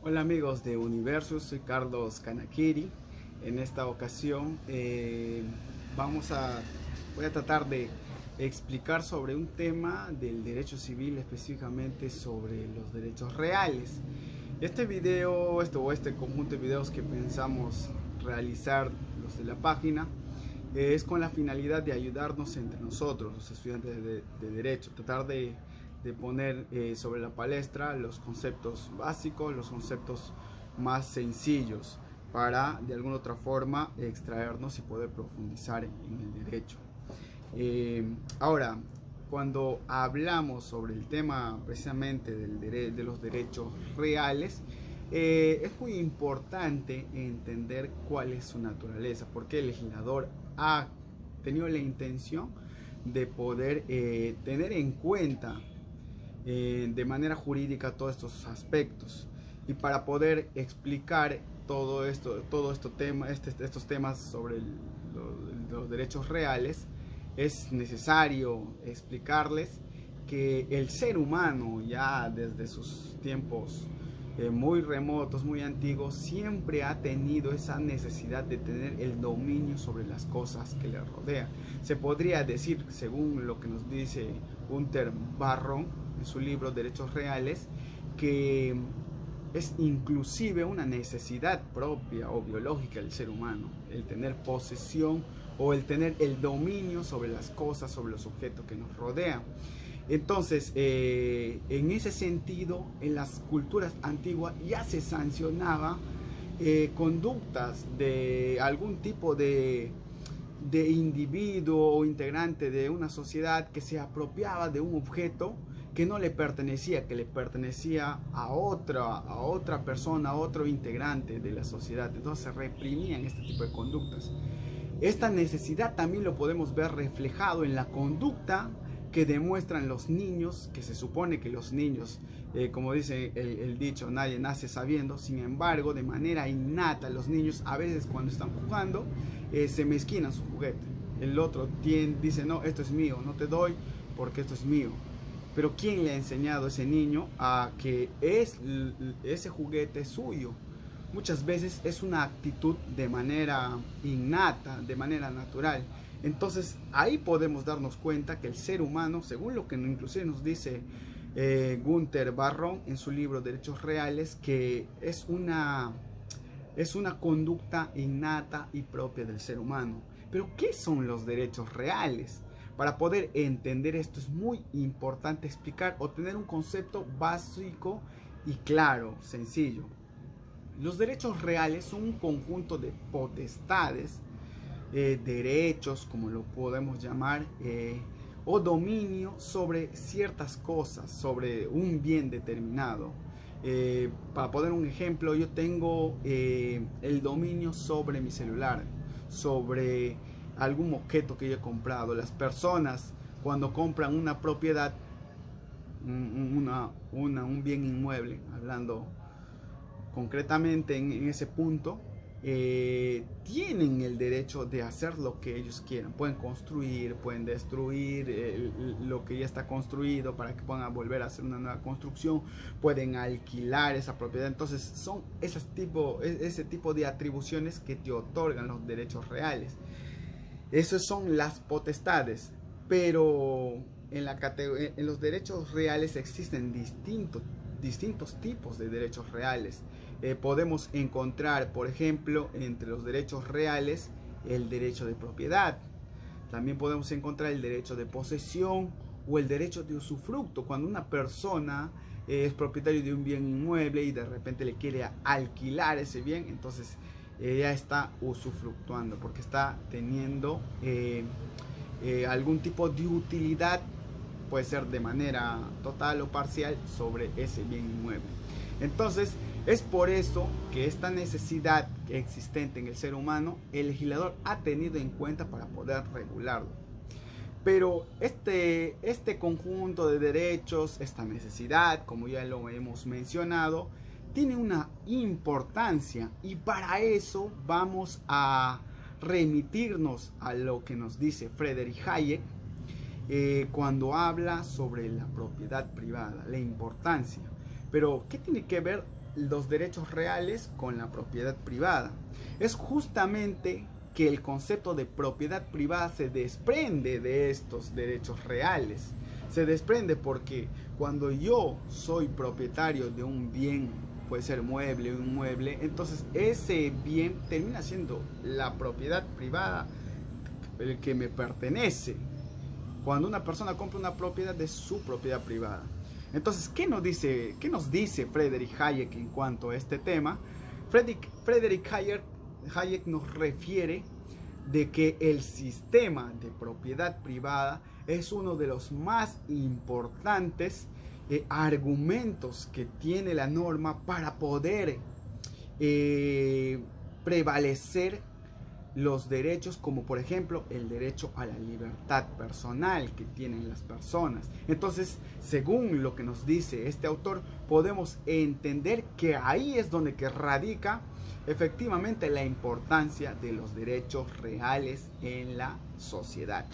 Hola amigos de Universo, soy Carlos Kanakiri. En esta ocasión voy a tratar de explicar sobre un tema del derecho civil, específicamente sobre los derechos reales. Este conjunto de videos que pensamos realizar los de la página es con la finalidad de ayudarnos entre nosotros, los estudiantes de Derecho, tratar de poner sobre la palestra los conceptos básicos, los conceptos más sencillos, para de alguna otra forma extraernos y poder profundizar en el derecho. Ahora, cuando hablamos sobre el tema precisamente de los derechos reales, es muy importante entender cuál es su naturaleza, porque el legislador ha tenido la intención de poder tener en cuenta de manera jurídica todos estos aspectos, y para poder explicar estos temas sobre los derechos reales, es necesario explicarles que el ser humano, ya desde sus tiempos muy remotos, muy antiguos, siempre ha tenido esa necesidad de tener el dominio sobre las cosas que le rodean. Se podría decir, según lo que nos dice Gunther Barron en su libro Derechos Reales, que es inclusive una necesidad propia o biológica del ser humano, el tener posesión o el tener el dominio sobre las cosas, sobre los objetos que nos rodean. Entonces, en ese sentido, en las culturas antiguas ya se sancionaba conductas de algún tipo de individuo o integrante de una sociedad que se apropiaba de un objeto que no le pertenecía, que le pertenecía a otra persona, a otro integrante de la sociedad. Entonces se reprimían este tipo de conductas. Esta necesidad también lo podemos ver reflejado en la conducta que demuestran los niños, que se supone que los niños, como dice el dicho, nadie nace sabiendo. Sin embargo, de manera innata, los niños a veces cuando están jugando se mezquinan su juguete. El otro dice, no, esto es mío, no te doy porque esto es mío. Pero ¿quién le ha enseñado a ese niño a que ese juguete es suyo? Muchas veces es una actitud de manera innata, de manera natural. Entonces ahí podemos darnos cuenta que el ser humano, según lo que inclusive nos dice Gunther Barron en su libro Derechos Reales, que es una conducta innata y propia del ser humano. Pero ¿qué son los derechos reales? Para poder entender esto es muy importante explicar o tener un concepto básico y claro, sencillo. Los derechos reales son un conjunto de potestades, derechos, como lo podemos llamar, o dominio sobre ciertas cosas, sobre un bien determinado. Para poner un ejemplo, yo tengo el dominio sobre mi celular, sobre algún objeto que yo he comprado. Las personas, cuando compran una propiedad, un bien inmueble, hablando concretamente en ese punto, tienen el derecho de hacer lo que ellos quieran. Pueden construir, pueden destruir lo que ya está construido para que puedan volver a hacer una nueva construcción, pueden alquilar esa propiedad. Entonces son ese tipo de atribuciones que te otorgan los derechos reales. Esas son las potestades, pero en los derechos reales existen distintos tipos de derechos reales. Podemos encontrar, por ejemplo, entre los derechos reales, el derecho de propiedad. También podemos encontrar el derecho de posesión o el derecho de usufructo. Cuando una persona es propietario de un bien inmueble y de repente le quiere alquilar ese bien, entonces ya está usufructuando porque está teniendo algún tipo de utilidad, puede ser de manera total o parcial, sobre ese bien inmueble. Entonces es por eso que esta necesidad existente en el ser humano, el legislador ha tenido en cuenta para poder regularlo. Pero este conjunto de derechos, esta necesidad, como ya lo hemos mencionado, tiene una importancia, y para eso vamos a remitirnos a lo que nos dice Friedrich Hayek cuando habla sobre la propiedad privada, la importancia. Pero ¿qué tiene que ver los derechos reales con la propiedad privada. Es justamente que el concepto de propiedad privada se desprende de estos derechos reales. Se desprende porque cuando yo soy propietario de un bien, puede ser mueble o inmueble, entonces ese bien termina siendo la propiedad privada, el que me pertenece. Cuando una persona compra una propiedad, es su propiedad privada. Entonces, ¿qué nos dice Friedrich Hayek en cuanto a este tema? Friedrich Hayek nos refiere de que el sistema de propiedad privada es uno de los más importantes argumentos que tiene la norma para poder prevalecer los derechos, como por ejemplo el derecho a la libertad personal que tienen las personas. Entonces, según lo que nos dice este autor, podemos entender que ahí es donde que radica efectivamente la importancia de los derechos reales en la sociedad.